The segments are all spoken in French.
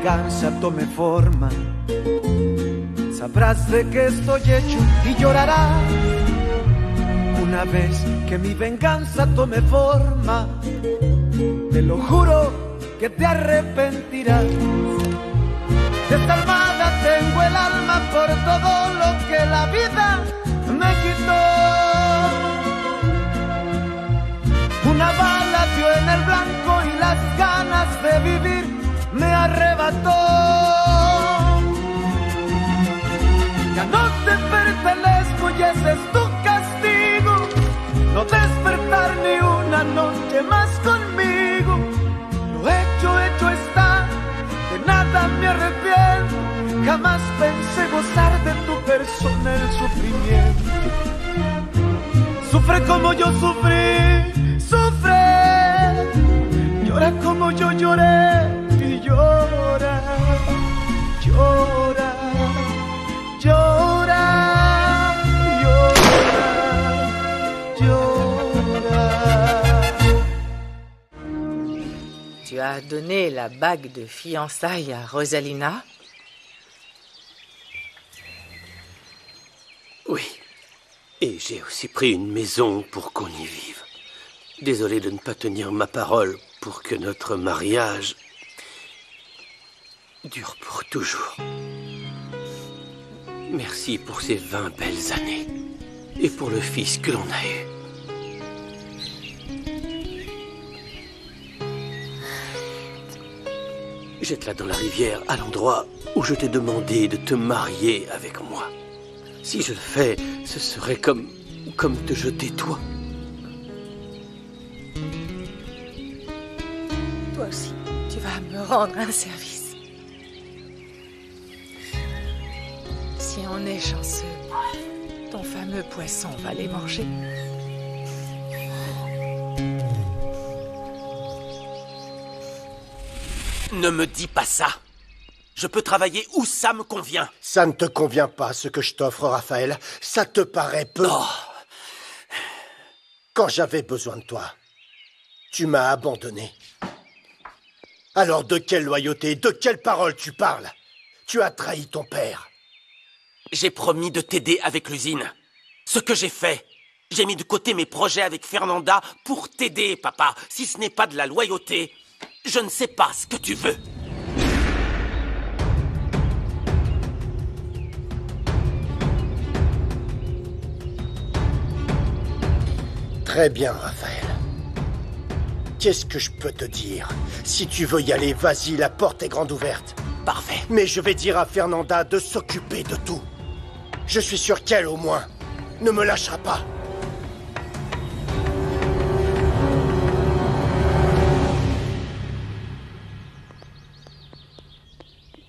venganza tome forma, sabrás de qué estoy hecho y llorarás. Una vez que mi venganza tome forma, te lo juro que te arrepentirás. Desalmada tengo el alma por todo lo que la vida me quitó. Una bala dio en el blanco y las ganas de vivir me arrebató. Ya no te pertenezco y ese es tu castigo, no despertar ni una noche más conmigo. Lo hecho está, de nada me arrepiento. Jamás pensé gozar de tu persona el sufrimiento. Sufre como yo sufrí, sufre. Llora como yo lloré y llora, llora, llora, llora, llora. Tu as donné la bague de fiançailles à Rosalina? Oui. Et j'ai aussi pris une maison pour qu'on y vive. Désolé de ne pas tenir ma parole pour que notre mariage dure pour toujours. Merci pour ces 20 belles années et pour le fils que l'on a eu. Jette-la dans la rivière, à l'endroit où je t'ai demandé de te marier avec moi. Si je le fais, ce serait comme te jeter toi. Toi aussi, tu vas me rendre un service. Si on est chanceux, ton fameux poisson va les manger. Ne me dis pas ça. Je peux travailler où ça me convient. Ça ne te convient pas, ce que je t'offre, Raphaël. Ça te paraît peu. Oh. Quand j'avais besoin de toi, tu m'as abandonné. Alors de quelle loyauté, de quelle parole tu parles? Tu as trahi ton père. J'ai promis de t'aider avec l'usine. Ce que j'ai fait, j'ai mis de côté mes projets avec Fernanda pour t'aider, papa. Si ce n'est pas de la loyauté, je ne sais pas ce que tu veux. Très bien, Raphaël. Qu'est-ce que je peux te dire? Si tu veux y aller, vas-y, la porte est grande ouverte. Parfait. Mais je vais dire à Fernanda de s'occuper de tout. Je suis sûr qu'elle, au moins, ne me lâchera pas.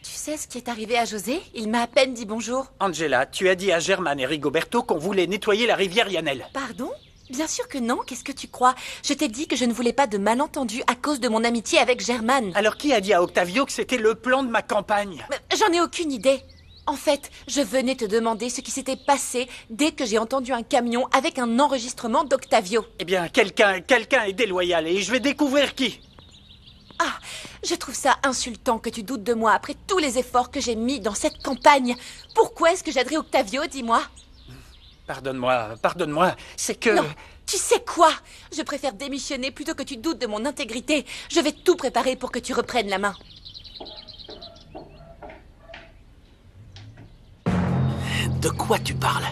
Tu sais ce qui est arrivé à José? Il m'a à peine dit bonjour. Angela, tu as dit à Germaine et Rigoberto qu'on voulait nettoyer la rivière Yannel. Pardon? Bien sûr que non, qu'est-ce que tu crois? Je t'ai dit que je ne voulais pas de malentendus à cause de mon amitié avec Germaine. Alors qui a dit à Octavio que c'était le plan de ma campagne? J'en ai aucune idée. En fait, je venais te demander ce qui s'était passé dès que j'ai entendu un camion avec un enregistrement d'Octavio. Eh bien, quelqu'un est déloyal et je vais découvrir qui. Ah, je trouve ça insultant que tu doutes de moi après tous les efforts que j'ai mis dans cette campagne. Pourquoi est-ce que j'aiderais Octavio, dis-moi? Pardonne-moi, c'est que... Non, tu sais quoi? Je préfère démissionner plutôt que tu doutes de mon intégrité. Je vais tout préparer pour que tu reprennes la main. De quoi tu parles?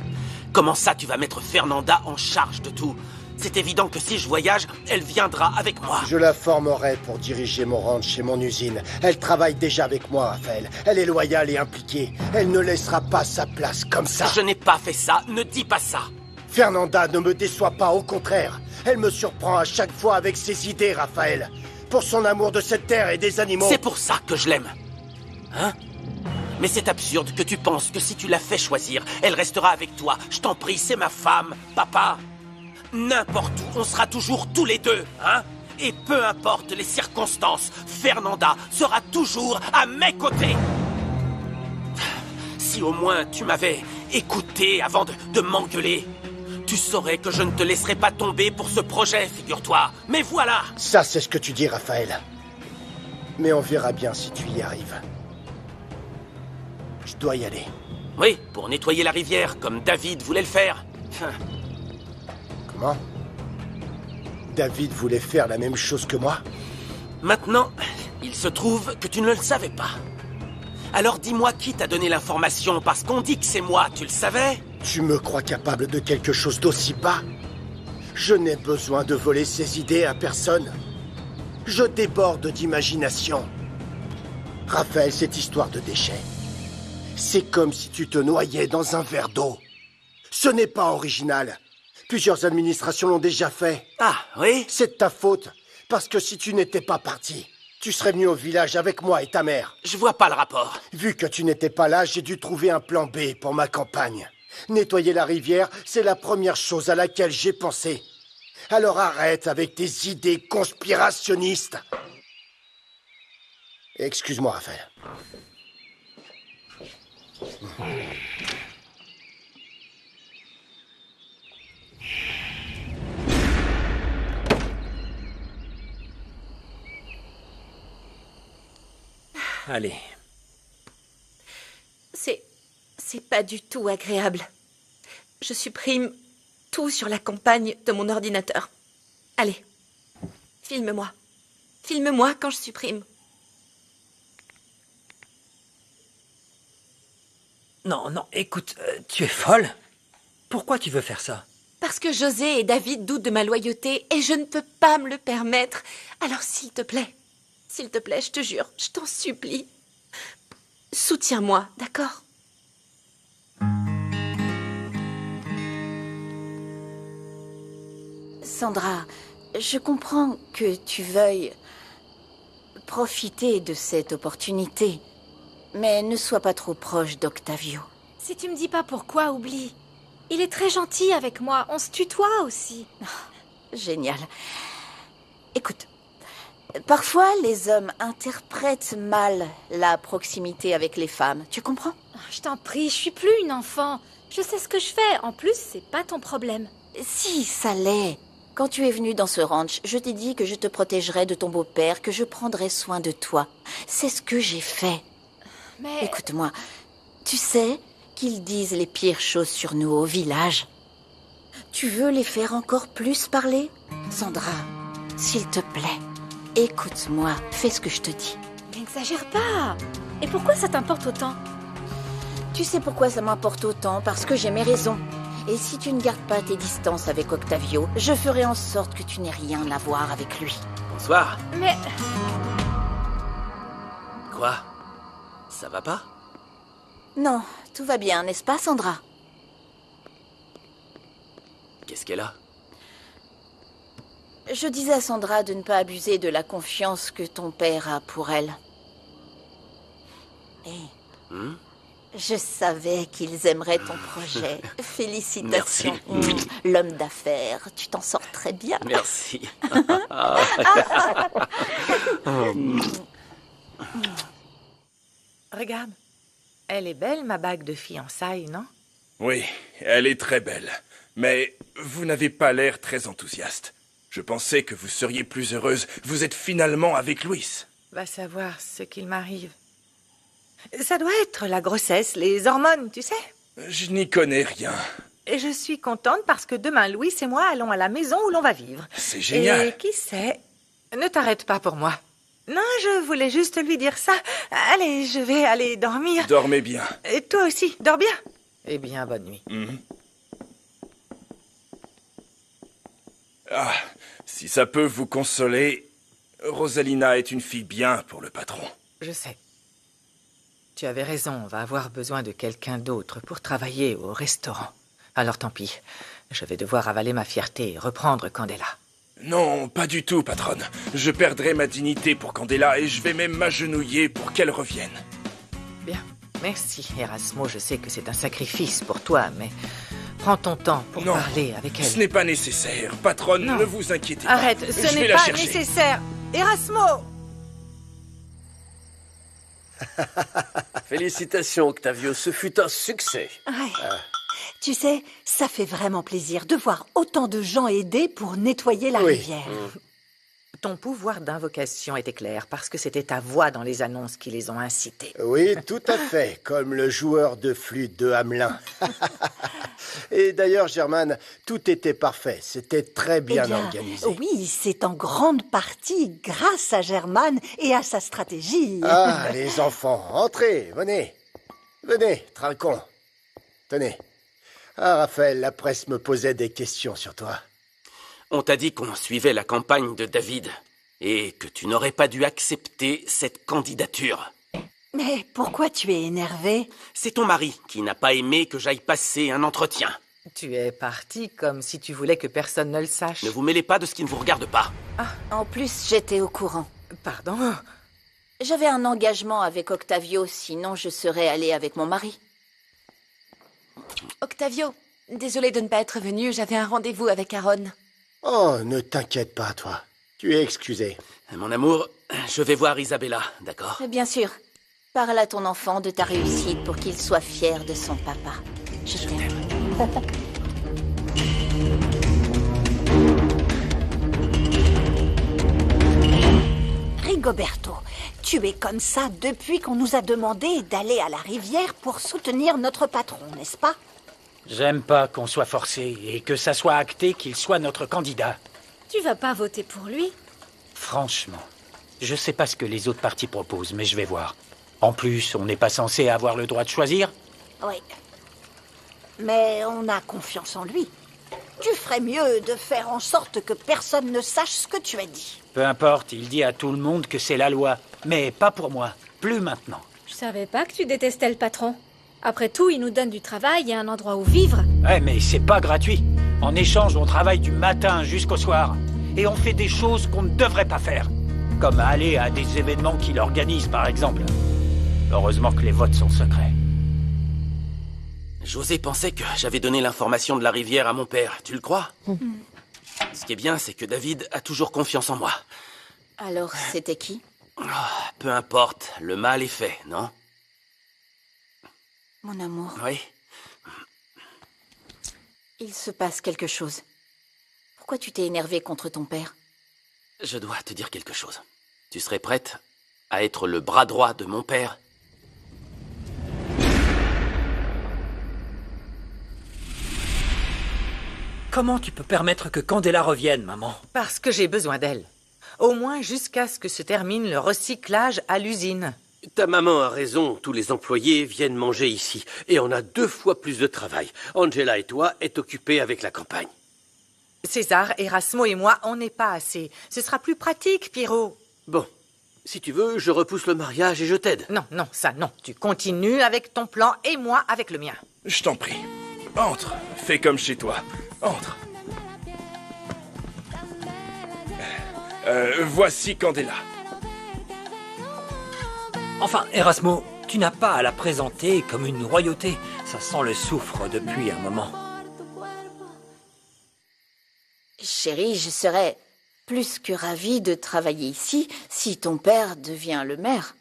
Comment ça tu vas mettre Fernanda en charge de tout? C'est évident que si je voyage, elle viendra avec moi. Je la formerai pour diriger mon ranch et mon usine. Elle travaille déjà avec moi, Raphaël. Elle est loyale et impliquée. Elle ne laissera pas sa place comme ça. Je n'ai pas fait ça, ne dis pas ça. Fernanda ne me déçoit pas, au contraire. Elle me surprend à chaque fois avec ses idées, Raphaël. Pour son amour de cette terre et des animaux. C'est pour ça que je l'aime. Hein? Mais c'est absurde que tu penses que si tu la fais choisir, elle restera avec toi. Je t'en prie, c'est ma femme, papa. N'importe où, on sera toujours tous les deux, hein? Et peu importe les circonstances, Fernanda sera toujours à mes côtés. Si au moins tu m'avais écouté avant de m'engueuler, tu saurais que je ne te laisserai pas tomber pour ce projet, figure-toi. Mais voilà! Ça, c'est ce que tu dis, Raphaël. Mais on verra bien si tu y arrives. dois y aller. Oui, pour nettoyer la rivière, comme David voulait le faire. Comment? David voulait faire la même chose que moi? Maintenant, il se trouve que tu ne le savais pas. Alors dis-moi qui t'a donné l'information, parce qu'on dit que c'est moi, tu le savais? Tu me crois capable de quelque chose d'aussi bas? Je n'ai besoin de voler ses idées à personne. Je déborde d'imagination. Raphaël, cette histoire de déchets, c'est comme si tu te noyais dans un verre d'eau. Ce n'est pas original. Plusieurs administrations l'ont déjà fait. Ah, oui? C'est de ta faute, parce que si tu n'étais pas parti, tu serais venu au village avec moi et ta mère. Je vois pas le rapport. Vu que tu n'étais pas là, j'ai dû trouver un plan B pour ma campagne. Nettoyer la rivière, c'est la première chose à laquelle j'ai pensé. Alors arrête avec tes idées conspirationnistes. Excuse-moi, Raphaël. Allez. C'est pas du tout agréable. Je supprime tout sur la campagne de mon ordinateur. Allez, filme-moi. Filme-moi quand je supprime. Non, non, écoute, tu es folle? Pourquoi tu veux faire ça? Parce que José et David doutent de ma loyauté et je ne peux pas me le permettre. Alors s'il te plaît, je te jure, je t'en supplie, soutiens-moi, d'accord? Sandra, je comprends que tu veuilles profiter de cette opportunité, mais ne sois pas trop proche d'Octavio. Si tu me dis pas pourquoi, oublie. Il est très gentil avec moi, on se tutoie aussi. Génial. Écoute, parfois les hommes interprètent mal la proximité avec les femmes, tu comprends? Je t'en prie, je suis plus une enfant. Je sais ce que je fais, en plus, c'est pas ton problème. Si, ça l'est. Quand tu es venu dans ce ranch, je t'ai dit que je te protégerais de ton beau-père, que je prendrais soin de toi. C'est ce que j'ai fait. Mais... Écoute-moi, tu sais qu'ils disent les pires choses sur nous au village. Tu veux les faire encore plus parler? Sandra, s'il te plaît, écoute-moi, fais ce que je te dis. N'exagère pas. Et pourquoi ça t'importe autant? Tu sais pourquoi ça m'importe autant? Parce que j'ai mes raisons. Et si tu ne gardes pas tes distances avec Octavio, je ferai en sorte que tu n'aies rien à voir avec lui. Bonsoir. Mais... Quoi? Ça va pas? Non, tout va bien, n'est-ce pas, Sandra? Qu'est-ce qu'elle a? Je disais à Sandra de ne pas abuser de la confiance que ton père a pour elle. Et... Je savais qu'ils aimeraient ton projet. Félicitations. Merci. L'homme d'affaires, tu t'en sors très bien. Merci. Regarde. Elle est belle, ma bague de fiançailles, non? Oui, elle est très belle. Mais vous n'avez pas l'air très enthousiaste. Je pensais que vous seriez plus heureuse. Vous êtes finalement avec Louis. Va savoir ce qu'il m'arrive. Ça doit être la grossesse, les hormones, tu sais. Je n'y connais rien. Et je suis contente parce que demain, Louis et moi allons à la maison où l'on va vivre. C'est génial. Et qui sait? Ne t'arrête pas pour moi. Non, je voulais juste lui dire ça. Allez, je vais aller dormir. Dormez bien. Et toi aussi, dors bien. Eh bien, bonne nuit. Ah, si ça peut vous consoler, Rosalina est une fille bien pour le patron. Je sais. Tu avais raison, on va avoir besoin de quelqu'un d'autre pour travailler au restaurant. Alors tant pis, je vais devoir avaler ma fierté et reprendre Candela. Non, pas du tout, patronne. Je perdrai ma dignité pour Candela et je vais même m'agenouiller pour qu'elle revienne. Bien, merci Erasmo, je sais que c'est un sacrifice pour toi, mais prends ton temps pour parler avec elle. Ce n'est pas nécessaire, patronne, ne vous inquiétez pas. Arrête, Je ce vais n'est la pas chercher. nécessaire. Erasmo! Félicitations, Octavio, ce fut un succès. Ouais. Tu sais, ça fait vraiment plaisir de voir autant de gens aider pour nettoyer la rivière. Ton pouvoir d'invocation était clair, parce que c'était ta voix dans les annonces qui les ont incités. Oui, tout à fait, comme le joueur de flûte de Hamelin. Et d'ailleurs, Germaine, tout était parfait. C'était très bien organisé. Oui, c'est en grande partie grâce à Germaine et à sa stratégie. Ah, les enfants, entrez, venez. Venez, trinquons. Tenez. Ah, Raphaël, la presse me posait des questions sur toi. On t'a dit qu'on suivait la campagne de David et que tu n'aurais pas dû accepter cette candidature. Mais pourquoi tu es énervé? C'est ton mari qui n'a pas aimé que j'aille passer un entretien. Tu es parti comme si tu voulais que personne ne le sache. Ne vous mêlez pas de ce qui ne vous regarde pas. En plus, j'étais au courant. Pardon? J'avais un engagement avec Octavio, sinon je serais allée avec mon mari. Octavio, désolée de ne pas être venu, j'avais un rendez-vous avec Aaron. Oh, ne t'inquiète pas, toi. Tu es excusé. Mon amour, je vais voir Isabella, d'accord? Bien sûr. Parle à ton enfant de ta réussite pour qu'il soit fier de son papa. Je t'aime. Rigoberto, tu es comme ça depuis qu'on nous a demandé d'aller à la rivière pour soutenir notre patron, n'est-ce pas? J'aime pas qu'on soit forcé et que ça soit acté qu'il soit notre candidat. Tu vas pas voter pour lui? Franchement, je sais pas ce que les autres partis proposent, mais je vais voir. En plus, on n'est pas censé avoir le droit de choisir. Oui. Mais on a confiance en lui. Tu ferais mieux de faire en sorte que personne ne sache ce que tu as dit. Peu importe, il dit à tout le monde que c'est la loi. Mais pas pour moi. Plus maintenant. Je savais pas que tu détestais le patron. Après tout, il nous donne du travail et un endroit où vivre. Ouais, mais c'est pas gratuit. En échange, on travaille du matin jusqu'au soir. Et on fait des choses qu'on ne devrait pas faire. Comme aller à des événements qu'il organise, par exemple. Heureusement que les votes sont secrets. José pensait que j'avais donné l'information de la rivière à mon père, tu le crois? Ce qui est bien, c'est que David a toujours confiance en moi. Alors, c'était qui? Peu importe, le mal est fait, non? Mon amour. Oui. Il se passe quelque chose. Pourquoi tu t'es énervé contre ton père? Je dois te dire quelque chose. Tu serais prête à être le bras droit de mon père? Comment tu peux permettre que Candela revienne, maman? Parce que j'ai besoin d'elle. Au moins jusqu'à ce que se termine le recyclage à l'usine. Ta maman a raison, tous les employés viennent manger ici. Et on a 2 fois plus de travail. Angela et toi êtes occupés avec la campagne. César, Erasmo et moi, on n'est pas assez. Ce sera plus pratique, Pierrot. Bon, si tu veux, je repousse le mariage et je t'aide. Non, non, ça non. Tu continues avec ton plan et moi avec le mien. Je t'en prie. Entre. Fais comme chez toi. Entre. Voici Candela. Enfin, Erasmo, tu n'as pas à la présenter comme une royauté. Ça sent le soufre depuis un moment. Chérie, je serais plus que ravie de travailler ici si ton père devient le maire.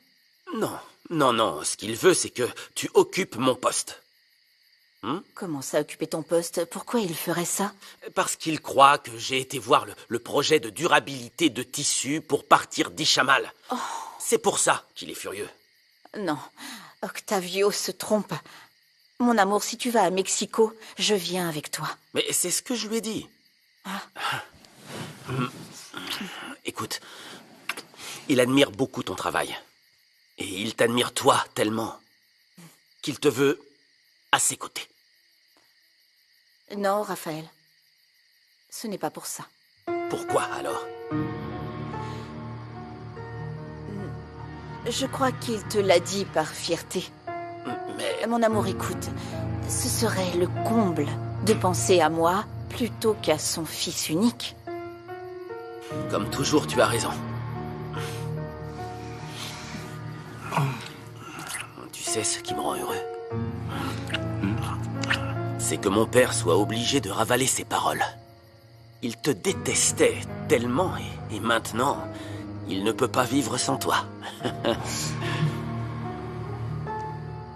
Non, non, non. Ce qu'il veut, c'est que tu occupes mon poste. Comment ça, occuper ton poste? Pourquoi il ferait ça? Parce qu'il croit que j'ai été voir le projet de durabilité de tissu pour partir d'Ishamal. Oh. C'est pour ça qu'il est furieux. Non, Octavio se trompe. Mon amour, si tu vas à Mexico, je viens avec toi. Mais c'est ce que je lui ai dit. Écoute, il admire beaucoup ton travail. Et il t'admire toi tellement qu'il te veut à ses côtés. Non, Raphaël. Ce n'est pas pour ça. Pourquoi alors? Je crois qu'il te l'a dit par fierté. Mais... Mon amour, écoute, ce serait le comble de penser à moi plutôt qu'à son fils unique. Comme toujours, tu as raison. Tu sais ce qui me rend heureux? C'est que mon père soit obligé de ravaler ses paroles. Il te détestait tellement et maintenant, il ne peut pas vivre sans toi.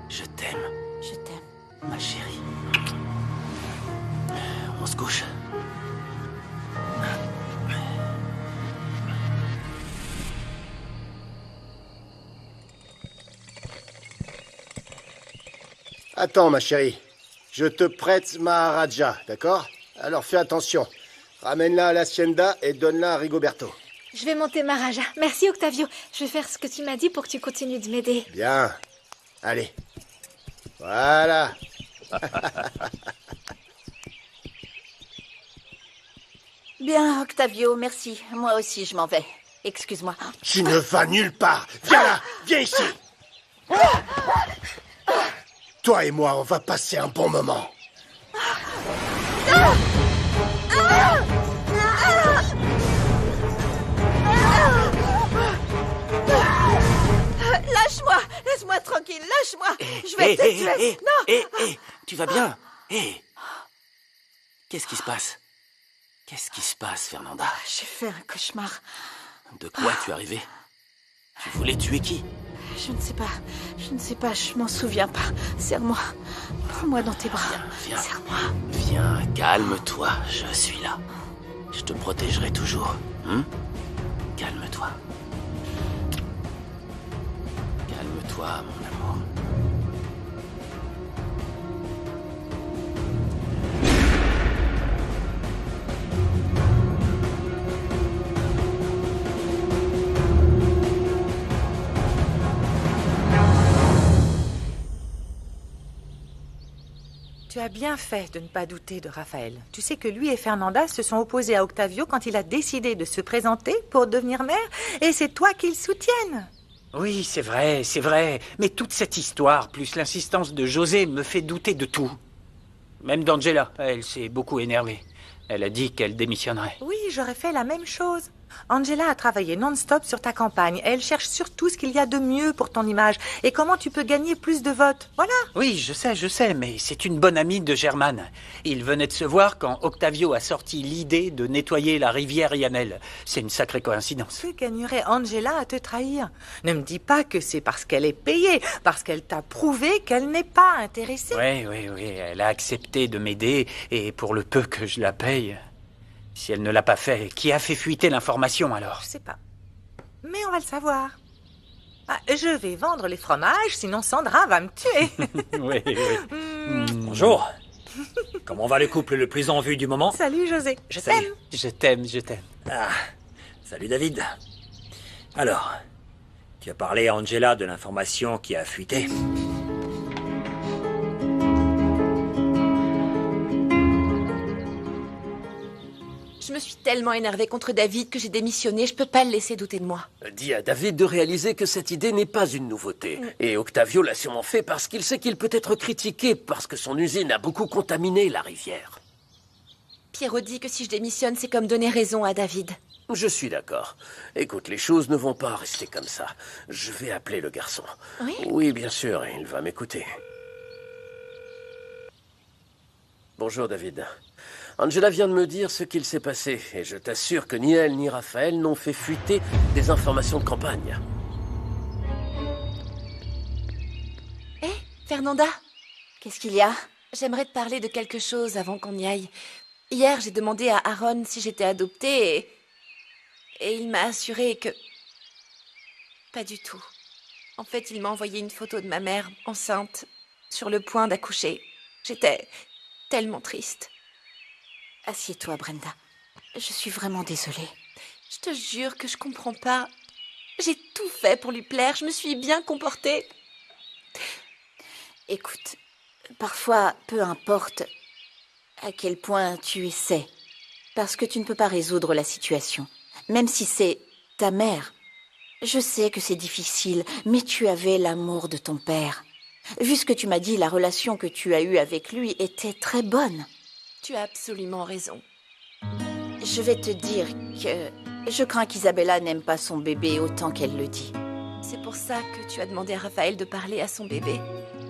Je t'aime. Je t'aime. Ma chérie. On se couche. Attends, ma chérie. Je te prête Maharaja, d'accord? Alors fais attention. Ramène-la à l'Hacienda et donne-la à Rigoberto. Je vais monter Maharaja. Merci, Octavio. Je vais faire ce que tu m'as dit pour que tu continues de m'aider. Bien. Allez. Voilà. Bien, Octavio, merci. Moi aussi, je m'en vais. Excuse-moi. Tu ne vas nulle part. Viens là. Viens ici. Toi et moi, on va passer un bon moment. Lâche-moi! Laisse-moi tranquille, lâche-moi! Je vais te tuer! Non! Tu vas bien? Qu'est-ce qui se passe? Qu'est-ce qui se passe, Fernanda? J'ai fait un cauchemar. De quoi es-tu arrivée? Tu voulais tuer qui? Je ne sais pas, je m'en souviens pas. Serre-moi. Prends-moi dans tes bras. Viens. Serre-moi. Viens, calme-toi, je suis là. Je te protégerai toujours. Calme-toi. Calme-toi, mon amour. Tu as bien fait de ne pas douter de Raphaël. Tu sais que lui et Fernanda se sont opposés à Octavio quand il a décidé de se présenter pour devenir maire, et c'est toi qu'ils soutiennent. Oui, c'est vrai. Mais toute cette histoire, plus l'insistance de José, me fait douter de tout. Même d'Angela, elle s'est beaucoup énervée. Elle a dit qu'elle démissionnerait. Oui, j'aurais fait la même chose. Angela a travaillé non-stop sur ta campagne. Elle cherche surtout ce qu'il y a de mieux pour ton image et comment tu peux gagner plus de votes. Voilà. Oui, je sais, mais c'est une bonne amie de Germane. Ils venaient de se voir quand Octavio a sorti l'idée de nettoyer la rivière Yannel. C'est une sacrée coïncidence. Que gagnerait Angela à te trahir? Ne me dis pas que c'est parce qu'elle est payée, parce qu'elle t'a prouvé qu'elle n'est pas intéressée. Oui, elle a accepté de m'aider et pour le peu que je la paye... Si elle ne l'a pas fait, qui a fait fuiter l'information alors? Je sais pas. Mais on va le savoir. Je vais vendre les fromages, sinon Sandra va me tuer. Oui. Bonjour. Comment va le couple le plus en vue du moment? Salut José. Je t'aime. Ah, salut David. Alors, tu as parlé à Angela de l'information qui a fuité? Je me suis tellement énervée contre David que j'ai démissionné. Je peux pas le laisser douter de moi. Dis à David de réaliser que cette idée n'est pas une nouveauté. Et Octavio l'a sûrement fait parce qu'il sait qu'il peut être critiqué parce que son usine a beaucoup contaminé la rivière. Pierrot dit que si je démissionne, c'est comme donner raison à David. Je suis d'accord. Écoute, les choses ne vont pas rester comme ça. Je vais appeler le garçon. Oui? Oui, bien sûr, il va m'écouter. Bonjour, David. Angela vient de me dire ce qu'il s'est passé, et je t'assure que ni elle ni Raphaël n'ont fait fuiter des informations de campagne. Hé, Fernanda? Qu'est-ce qu'il y a? J'aimerais te parler de quelque chose avant qu'on y aille. Hier, j'ai demandé à Aaron si j'étais adoptée et il m'a assuré que... Pas du tout. En fait, il m'a envoyé une photo de ma mère, enceinte, sur le point d'accoucher. J'étais tellement triste. Assieds-toi, Brenda. Je suis vraiment désolée. Je te jure que je comprends pas. J'ai tout fait pour lui plaire, je me suis bien comportée. Écoute, parfois, peu importe à quel point tu essaies, parce que tu ne peux pas résoudre la situation, même si c'est ta mère. Je sais que c'est difficile, mais tu avais l'amour de ton père. Vu ce que tu m'as dit, la relation que tu as eue avec lui était très bonne. Tu as absolument raison. Je vais te dire que je crains qu'Isabella n'aime pas son bébé autant qu'elle le dit. C'est pour ça que tu as demandé à Raphaël de parler à son bébé,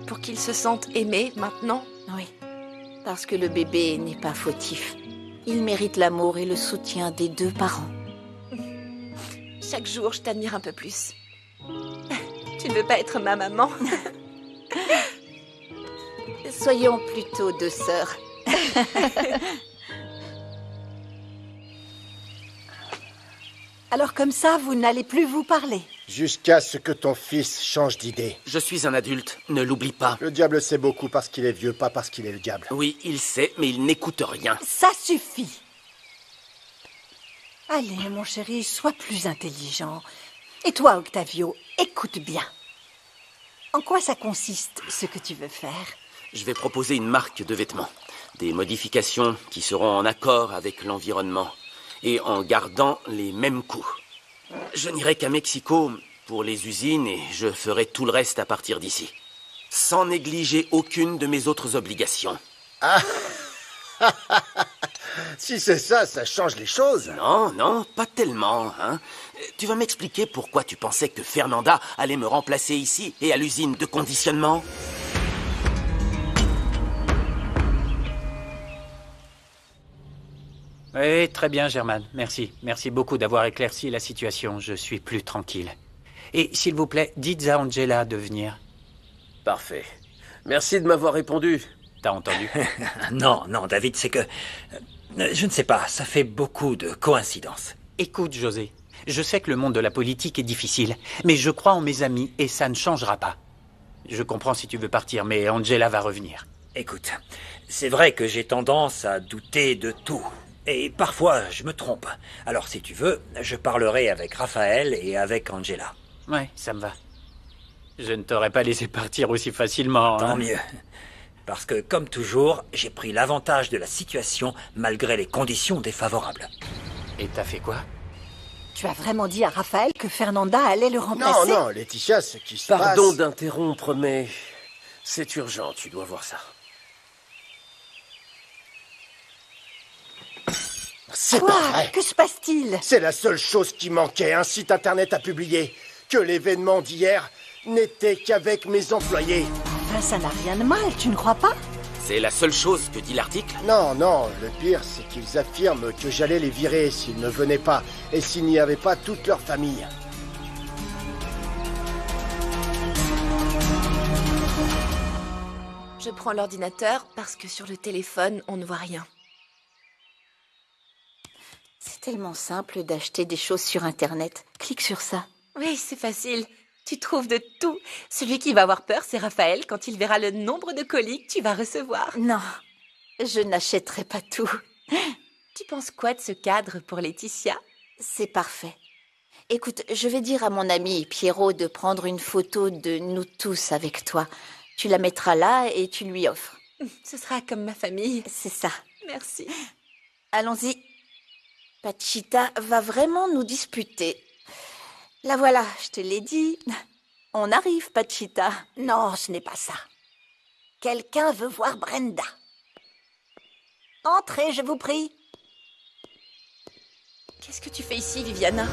pour qu'il se sente aimé maintenant? Oui, parce que le bébé n'est pas fautif. Il mérite l'amour et le soutien des deux parents. Chaque jour, je t'admire un peu plus. Tu ne veux pas être ma maman? Soyons plutôt deux sœurs. Alors comme ça, vous n'allez plus vous parler? Jusqu'à ce que ton fils change d'idée. Je suis un adulte, ne l'oublie pas. Le diable sait beaucoup parce qu'il est vieux, pas parce qu'il est le diable. Oui, il sait, mais il n'écoute rien. Ça suffit. Allez, mon chéri, sois plus intelligent. Et toi, Octavio, écoute bien. En quoi ça consiste, ce que tu veux faire? Je vais proposer une marque de vêtements. Des modifications qui seront en accord avec l'environnement. Et en gardant les mêmes coûts. Je n'irai qu'à Mexico pour les usines et je ferai tout le reste à partir d'ici. Sans négliger aucune de mes autres obligations. Ah. Si c'est ça, ça change les choses. Non, non, pas tellement, hein. Tu vas m'expliquer pourquoi tu pensais que Fernanda allait me remplacer ici et à l'usine de conditionnement? Oui, très bien, Germain. Merci. Merci beaucoup d'avoir éclairci la situation. Je suis plus tranquille. Et s'il vous plaît, dites à Angela de venir. Parfait. Merci de m'avoir répondu. T'as entendu? Non, David, c'est que... je ne sais pas, ça fait beaucoup de coïncidences. Écoute, José, je sais que le monde de la politique est difficile, mais je crois en mes amis et ça ne changera pas. Je comprends si tu veux partir, mais Angela va revenir. Écoute, c'est vrai que j'ai tendance à douter de tout. Et parfois, je me trompe. Alors, si tu veux, je parlerai avec Raphaël et avec Angela. Ouais, ça me va. Je ne t'aurais pas laissé partir aussi facilement. Tant mieux. Parce que, comme toujours, j'ai pris l'avantage de la situation malgré les conditions défavorables. Et t'as fait quoi? Tu as vraiment dit à Raphaël que Fernanda allait le remplacer? Non, Laetitia, ce qui se Pardon passe... d'interrompre, mais c'est urgent, tu dois voir ça. C'est Quoi? pas vrai. Que se passe-t-il? C'est la seule chose qui manquait, un site internet à publier. Que l'événement d'hier n'était qu'avec mes employés. Enfin, ça n'a rien de mal, tu ne crois pas? C'est la seule chose que dit l'article? Non, le pire, c'est qu'ils affirment que j'allais les virer s'ils ne venaient pas, et s'il n'y avait pas toute leur famille. Je prends l'ordinateur parce que sur le téléphone, on ne voit rien. C'est tellement simple d'acheter des choses sur Internet. Clique sur ça. Oui, c'est facile. Tu trouves de tout. Celui qui va avoir peur, c'est Raphaël quand il verra le nombre de colis que tu vas recevoir. Non, je n'achèterai pas tout. Tu penses quoi de ce cadre pour Laetitia? C'est parfait. Écoute, je vais dire à mon ami Pierrot de prendre une photo de nous tous avec toi. Tu la mettras là et tu lui offres. Ce sera comme ma famille. C'est ça. Merci. Allons-y. Pachita va vraiment nous disputer. La voilà, je te l'ai dit. On arrive, Pachita. Non, ce n'est pas ça. Quelqu'un veut voir Brenda. Entrez, je vous prie. Qu'est-ce que tu fais ici, Viviana?